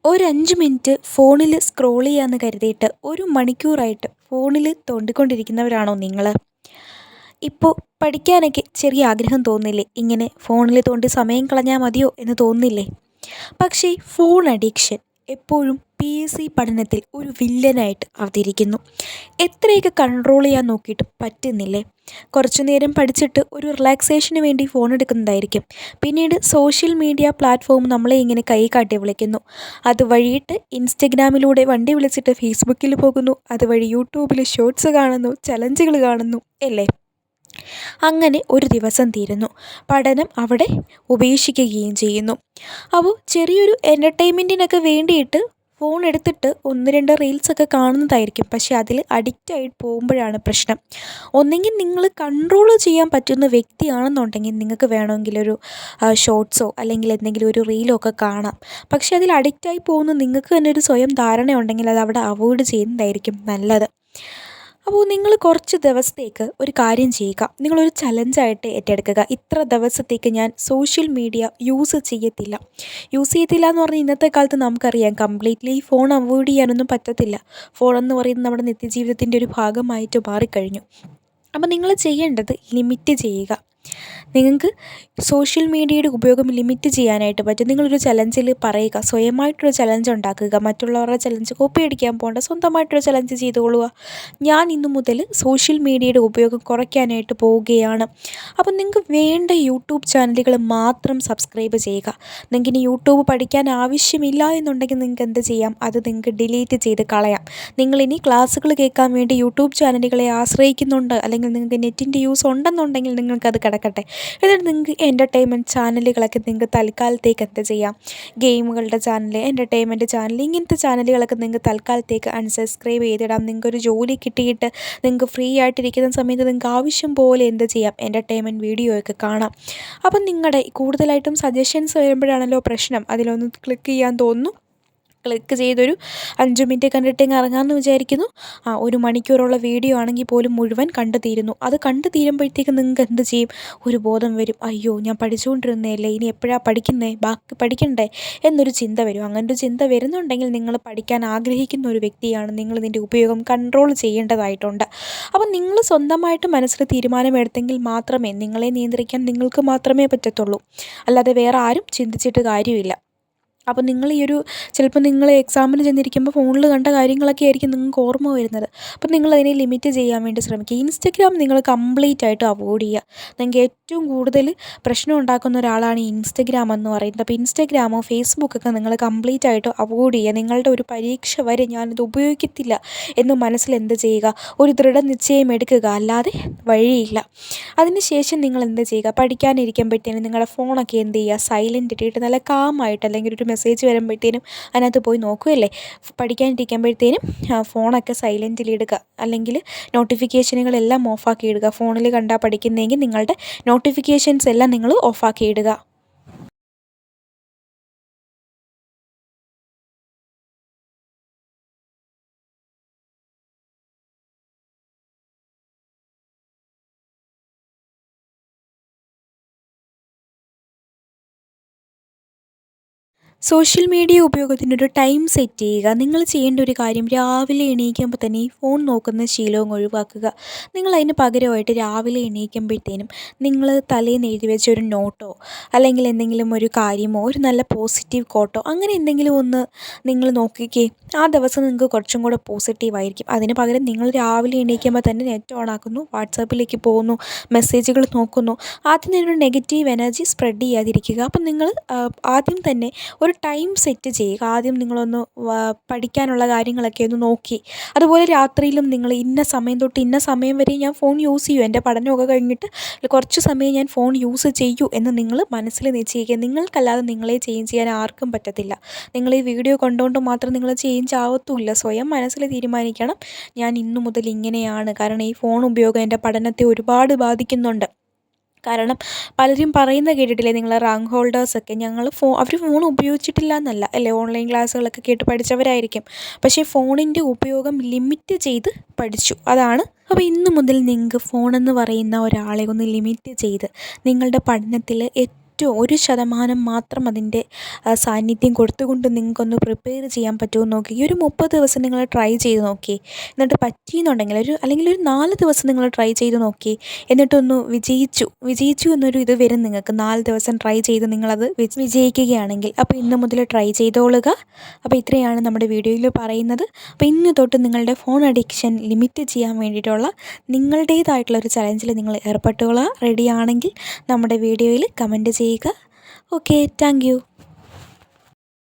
ഒരു 5 മിനിറ്റ് ഫോണിൽ സ്ക്രോൾ ചെയ്യാമെന്ന് കരുതിയിട്ട് 1 മണിക്കൂറായിട്ട് ഫോണിൽ തോണ്ടിക്കൊണ്ടിരിക്കുന്നവരാണോ നിങ്ങൾ? ഇപ്പോൾ പഠിക്കാനൊക്കെ ചെറിയ ആഗ്രഹം തോന്നുന്നില്ലേ? ഇങ്ങനെ ഫോണിൽ തോണ്ടി സമയം കളഞ്ഞാൽ മതിയോ എന്ന് തോന്നുന്നില്ലേ? പക്ഷേ ഫോൺ അഡിക്ഷൻ എപ്പോഴും PSC പഠനത്തിൽ ഒരു വില്ലനായിട്ട് അവതരിക്കുന്നു. എത്രയൊക്കെ കൺട്രോൾ ചെയ്യാൻ നോക്കിയിട്ടും പറ്റുന്നില്ലേ? കുറച്ചു നേരം പഠിച്ചിട്ട് ഒരു റിലാക്സേഷന് വേണ്ടി ഫോൺ എടുക്കുന്നതായിരിക്കും. പിന്നീട് സോഷ്യൽ മീഡിയ പ്ലാറ്റ്ഫോം നമ്മളെ ഇങ്ങനെ കൈ കാട്ടി വിളിക്കുന്നു. അതുവഴിയിട്ട് ഇൻസ്റ്റഗ്രാമിലൂടെ വണ്ടി വിളിച്ചിട്ട് ഫേസ്ബുക്കിൽ പോകുന്നു. അതുവഴി യൂട്യൂബിൽ ഷോർട്സ് കാണുന്നു, ചലഞ്ചുകൾ കാണുന്നു അല്ലേ? അങ്ങനെ ഒരു ദിവസം തീരുന്നു. പഠനം അവിടെ ഉപേക്ഷിക്കുകയും ചെയ്യുന്നു. അപ്പോൾ ചെറിയൊരു എൻ്റർടൈൻമെൻറ്റിനൊക്കെ വേണ്ടിയിട്ട് ഫോൺ എടുത്തിട്ട് 1-2 റീൽസൊക്കെ കാണുന്നതായിരിക്കും. പക്ഷേ അതിൽ അഡിക്റ്റായി പോകുമ്പോഴാണ് പ്രശ്നം. ഒന്നെങ്കിൽ നിങ്ങൾ കൺട്രോൾ ചെയ്യാൻ പറ്റുന്ന വ്യക്തിയാണെന്നുണ്ടെങ്കിൽ നിങ്ങൾക്ക് വേണമെങ്കിലൊരു ഷോർട്സോ അല്ലെങ്കിൽ എന്തെങ്കിലും ഒരു റീലോ ഒക്കെ കാണാം. പക്ഷേ അതിൽ അഡിക്റ്റായി പോകുന്ന നിങ്ങൾക്ക് തന്നെ ഒരു സ്വയം ധാരണ ഉണ്ടെങ്കിൽ അത് അവിടെ അവോയ്ഡ് ചെയ്യുന്നതായിരിക്കും നല്ലത്. അപ്പോൾ നിങ്ങൾ കുറച്ച് ദിവസത്തേക്ക് ഒരു കാര്യം ചെയ്യുക. നിങ്ങളൊരു ചലഞ്ചായിട്ട് ഏറ്റെടുക്കുക. ഇത്ര ദിവസത്തേക്ക് ഞാൻ സോഷ്യൽ മീഡിയ യൂസ് ചെയ്യത്തില്ല എന്ന് പറഞ്ഞാൽ ഇന്നത്തെ കാലത്ത് നമുക്കറിയാം കംപ്ലീറ്റ്ലി ഫോൺ അവോയ്ഡ് ചെയ്യാനൊന്നും പറ്റത്തില്ല. ഫോണെന്ന് പറയുന്നത് നമ്മുടെ നിത്യജീവിതത്തിൻ്റെ ഒരു ഭാഗമായിട്ട് മാറിക്കഴിഞ്ഞു. അപ്പോൾ നിങ്ങൾ ചെയ്യേണ്ടത് ലിമിറ്റ് ചെയ്യുക. നിങ്ങൾക്ക് സോഷ്യൽ മീഡിയയുടെ ഉപയോഗം ലിമിറ്റ് ചെയ്യാനായിട്ട് പറ്റും. നിങ്ങളൊരു ചലഞ്ചിൽ പറയുക, സ്വയമായിട്ടൊരു ചലഞ്ച് ഉണ്ടാക്കുക. മറ്റുള്ളവരുടെ ചലഞ്ച് കോപ്പി അടിക്കാൻ പോകേണ്ട, സ്വന്തമായിട്ടൊരു ചലഞ്ച് ചെയ്തുകൊള്ളുക. ഞാൻ ഇന്നു മുതൽ സോഷ്യൽ മീഡിയയുടെ ഉപയോഗം കുറയ്ക്കാനായിട്ട് പോവുകയാണ്. അപ്പം നിങ്ങൾക്ക് വേണ്ട യൂട്യൂബ് ചാനലുകൾ മാത്രം സബ്സ്ക്രൈബ് ചെയ്യുക. നിങ്ങൾക്ക് ഇനി യൂട്യൂബ് പഠിക്കാൻ ആവശ്യമില്ല എന്നുണ്ടെങ്കിൽ നിങ്ങൾക്ക് എന്ത് ചെയ്യാം? അത് നിങ്ങൾക്ക് ഡിലീറ്റ് ചെയ്ത് കളയാം. നിങ്ങളിനി ക്ലാസ്സുകൾ കേൾക്കാൻ വേണ്ടി യൂട്യൂബ് ചാനലുകളെ ആശ്രയിക്കുന്നുണ്ട്, അല്ലെങ്കിൽ നിങ്ങൾക്ക് നെറ്റിൻ്റെ യൂസ് ഉണ്ടെന്നുണ്ടെങ്കിൽ നിങ്ങൾക്കത് കിടക്കട്ടെ. എന്നിട്ട് നിങ്ങൾക്ക് എൻ്റർടൈൻമെൻറ്റ് ചാനലുകളൊക്കെ നിങ്ങൾക്ക് തൽക്കാലത്തേക്ക് എന്ത് ചെയ്യാം? ഗെയിമുകളുടെ ചാനൽ, എൻ്റർടൈൻമെൻറ്റ് ചാനൽ, ഇങ്ങനത്തെ ചാനലുകളൊക്കെ നിങ്ങൾക്ക് തൽക്കാലത്തേക്ക് അൺസബ്സ്ക്രൈബ് ചെയ്തിടാം. നിങ്ങൾക്കൊരു ജോലി കിട്ടിയിട്ട് നിങ്ങൾക്ക് ഫ്രീ ആയിട്ടിരിക്കുന്ന സമയത്ത് നിങ്ങൾക്ക് ആവശ്യം പോലെ എന്ത് ചെയ്യാം? എൻ്റർടൈൻമെൻറ്റ് വീഡിയോ ഒക്കെ കാണാം. അപ്പം നിങ്ങളുടെ കൂടുതലായിട്ടും സജഷൻസ് വരുമ്പോഴാണല്ലോ പ്രശ്നം. അതിലൊന്ന് ക്ലിക്ക് ചെയ്യാൻ തോന്നുന്നു. ക്ലിക്ക് ചെയ്തൊരു 5 മിനിറ്റ് കണ്ടിട്ടങ്ങ് ഇറങ്ങാമെന്ന് വിചാരിക്കുന്നു. 1 മണിക്കൂറുള്ള വീഡിയോ ആണെങ്കിൽ പോലും മുഴുവൻ കണ്ടു തീരുന്നു. അത് കണ്ടു തീരുമ്പോഴത്തേക്ക് നിങ്ങൾക്ക് എന്ത് ചെയ്യും? ഒരു ബോധം വരും, അയ്യോ ഞാൻ പഠിച്ചുകൊണ്ടിരുന്നതല്ലേ, ഇനി എപ്പോഴാണ് പഠിക്കുന്നത്, ബാക്കി പഠിക്കണ്ടേ എന്നൊരു ചിന്ത വരും. അങ്ങനൊരു ചിന്ത വരുന്നുണ്ടെങ്കിൽ നിങ്ങൾ പഠിക്കാൻ ആഗ്രഹിക്കുന്ന ഒരു വ്യക്തിയാണ്. നിങ്ങളിതിൻ്റെ ഉപയോഗം കൺട്രോൾ ചെയ്യേണ്ടതായിട്ടുണ്ട്. അപ്പം നിങ്ങൾ സ്വന്തമായിട്ട് മനസ്സിൽ തീരുമാനമെടുത്തെങ്കിൽ മാത്രമേ നിങ്ങളെ നിയന്ത്രിക്കാൻ നിങ്ങൾക്ക് മാത്രമേ പറ്റത്തുള്ളൂ. അല്ലാതെ വേറെ ആരും ചിന്തിച്ചിട്ട് കാര്യമില്ല. അപ്പോൾ നിങ്ങൾ ചിലപ്പോൾ നിങ്ങൾ എക്സാമിന് ചെന്നിരിക്കുമ്പോൾ ഫോണിൽ കണ്ട കാര്യങ്ങളൊക്കെ ആയിരിക്കും നിങ്ങൾക്ക് ഓർമ്മ വരുന്നത്. അപ്പോൾ നിങ്ങളതിനെ ലിമിറ്റ് ചെയ്യാൻ വേണ്ടി ശ്രമിക്കുക. ഇൻസ്റ്റഗ്രാം നിങ്ങൾ കംപ്ലീറ്റ് ആയിട്ട് അവോയ്ഡ് ചെയ്യുക. നിങ്ങൾക്ക് ഏറ്റവും കൂടുതൽ പ്രശ്നം ഉണ്ടാക്കുന്ന ഒരാളാണ് ഇൻസ്റ്റഗ്രാം എന്ന് പറയുന്നത്. അപ്പോൾ ഇൻസ്റ്റഗ്രാമോ ഫേസ്ബുക്കൊക്കെ നിങ്ങൾ കംപ്ലീറ്റ് ആയിട്ട് അവോയ്ഡ് ചെയ്യുക. നിങ്ങളുടെ ഒരു പരീക്ഷ വരെ ഞാനിത് ഉപയോഗിക്കത്തില്ല എന്ന് മനസ്സിൽ എന്ത് ചെയ്യുക? ഒരു ദൃഢനിശ്ചയം എടുക്കുക. അല്ലാതെ വഴിയില്ല. അതിനുശേഷം നിങ്ങൾ എന്ത് ചെയ്യുക? പഠിക്കാനിരിക്കുമ്പോഴത്തേനും നിങ്ങളുടെ ഫോണൊക്കെ എന്ത് ചെയ്യുക? സൈലൻ്റ് ഇട്ടിട്ട് നല്ല കാമായിട്ട്, അല്ലെങ്കിൽ ഒരു മെസ്സേജ് വരുമ്പോഴത്തേനും അതിനകത്ത് പോയി നോക്കുകയല്ലേ. പഠിക്കാനിരിക്കുമ്പോഴത്തേനും ഫോണൊക്കെ സൈലൻറ്റിലിടുക. അല്ലെങ്കിൽ നോട്ടിഫിക്കേഷനുകളെല്ലാം ഓഫാക്കി ഇടുക. ഫോണിൽ കണ്ടാൽ പഠിക്കുന്നതെങ്കിൽ നിങ്ങളുടെ നോട്ടിഫിക്കേഷൻസ് എല്ലാം നിങ്ങൾ ഓഫാക്കി ഇടുക. സോഷ്യൽ മീഡിയ ഉപയോഗത്തിനൊരു ടൈം സെറ്റ് ചെയ്യുക. നിങ്ങൾ ചെയ്യേണ്ട ഒരു കാര്യം, രാവിലെ എണീക്കുമ്പോൾ തന്നെ ഈ ഫോൺ നോക്കുന്ന ശീലവും ഒഴിവാക്കുക. നിങ്ങളതിന് പകരമായിട്ട് രാവിലെ എണീക്കുമ്പോഴത്തേനും നിങ്ങൾ തലേന്ന് എഴുതി വെച്ച ഒരു നോട്ടോ അല്ലെങ്കിൽ എന്തെങ്കിലും ഒരു കാര്യമോ ഒരു നല്ല പോസിറ്റീവ് കോട്ടോ അങ്ങനെ എന്തെങ്കിലും ഒന്ന് നിങ്ങൾ നോക്കിക്കേ. ആ ദിവസം നിങ്ങൾക്ക് കുറച്ചും കൂടെ പോസിറ്റീവായിരിക്കും. അതിന് പകരം നിങ്ങൾ രാവിലെ എണീക്കുമ്പോൾ തന്നെ നെറ്റ് ഓൺ ആക്കുന്നു, വാട്സാപ്പിലേക്ക് പോകുന്നു, മെസ്സേജുകൾ നോക്കുന്നു. ആദ്യം തന്നെ ഒരു നെഗറ്റീവ് എനർജി സ്പ്രെഡ് ചെയ്യാതിരിക്കുക. അപ്പം നിങ്ങൾ ആദ്യം തന്നെ ഒരു ടൈം സെറ്റ് ചെയ്യുക. ആദ്യം നിങ്ങളൊന്ന് പഠിക്കാനുള്ള കാര്യങ്ങളൊക്കെ ഒന്ന് നോക്കി. അതുപോലെ രാത്രിയിലും നിങ്ങൾ ഇന്ന സമയം തൊട്ട് ഇന്ന സമയം വരെ ഞാൻ ഫോൺ യൂസ് ചെയ്യും, എൻ്റെ പഠനമൊക്കെ കഴിഞ്ഞിട്ട് കുറച്ച് സമയം ഞാൻ ഫോൺ യൂസ് ചെയ്യൂ എന്ന് നിങ്ങൾ മനസ്സിൽ നിശ്ചയിക്കുക. നിങ്ങൾക്കല്ലാതെ നിങ്ങളെ ചേഞ്ച് ചെയ്യാൻ ആർക്കും പറ്റത്തില്ല. നിങ്ങൾ ഈ വീഡിയോ കണ്ടുകൊണ്ട് മാത്രം നിങ്ങൾ ചേഞ്ച് ആവത്തുമില്ല. സ്വയം മനസ്സിൽ തീരുമാനിക്കണം, ഞാൻ ഇന്നു മുതൽ ഇങ്ങനെയാണ്. കാരണം ഈ ഫോൺ ഉപയോഗം എൻ്റെ പഠനത്തെ ഒരുപാട് ബാധിക്കുന്നുണ്ട്. കാരണം പലരും പറയുന്നത് കേട്ടിട്ടില്ലേ, നിങ്ങൾ റാങ്ക് ഹോൾഡേഴ്സൊക്കെ അവർ ഫോൺ ഉപയോഗിച്ചിട്ടില്ല എന്നല്ല അല്ലേ, ഓൺലൈൻ ക്ലാസ്സുകളൊക്കെ കേട്ട് പഠിച്ചവരായിരിക്കും. പക്ഷേ ഫോണിൻ്റെ ഉപയോഗം ലിമിറ്റ് ചെയ്ത് പഠിച്ചു, അതാണ്. അപ്പോൾ ഇന്നു മുതൽ നിങ്ങൾക്ക് ഫോണെന്ന് പറയുന്ന ഒരാളെ ഒന്ന് ലിമിറ്റ് ചെയ്ത് നിങ്ങളുടെ പഠനത്തിൽ പറ്റുമോ, 1% മാത്രം അതിൻ്റെ സാന്നിധ്യം കൊടുത്തുകൊണ്ട് നിങ്ങൾക്കൊന്ന് പ്രിപ്പയർ ചെയ്യാൻ പറ്റുമോ എന്ന് നോക്കി. ഈ ഒരു 30 ദിവസം നിങ്ങൾ ട്രൈ ചെയ്ത് നോക്കി. എന്നിട്ട് പറ്റിയെന്നുണ്ടെങ്കിൽ അല്ലെങ്കിൽ ഒരു 4 ദിവസം നിങ്ങൾ ട്രൈ ചെയ്ത് നോക്കി. എന്നിട്ടൊന്ന് വിജയിച്ചു എന്നൊരു ഇത് വരും നിങ്ങൾക്ക്. 4 ദിവസം ട്രൈ ചെയ്ത് നിങ്ങളത് വിജയിക്കുകയാണെങ്കിൽ. അപ്പോൾ ഇന്ന് മുതൽ ട്രൈ ചെയ്തോളുക. അപ്പോൾ ഇത്രയാണ് നമ്മുടെ വീഡിയോയിൽ പറയുന്നത്. അപ്പോൾ ഇന്ന് തൊട്ട് നിങ്ങളുടെ ഫോൺ അഡിക്ഷൻ ലിമിറ്റ് ചെയ്യാൻ വേണ്ടിയിട്ടുള്ള നിങ്ങളുടേതായിട്ടുള്ളൊരു ചലഞ്ചിൽ നിങ്ങൾ ഏർപ്പെട്ടുകൊള്ളുക. റെഡിയാണെങ്കിൽ നമ്മുടെ വീഡിയോയിൽ കമൻറ്റ് ചെയ്യുക. Okay, thank you.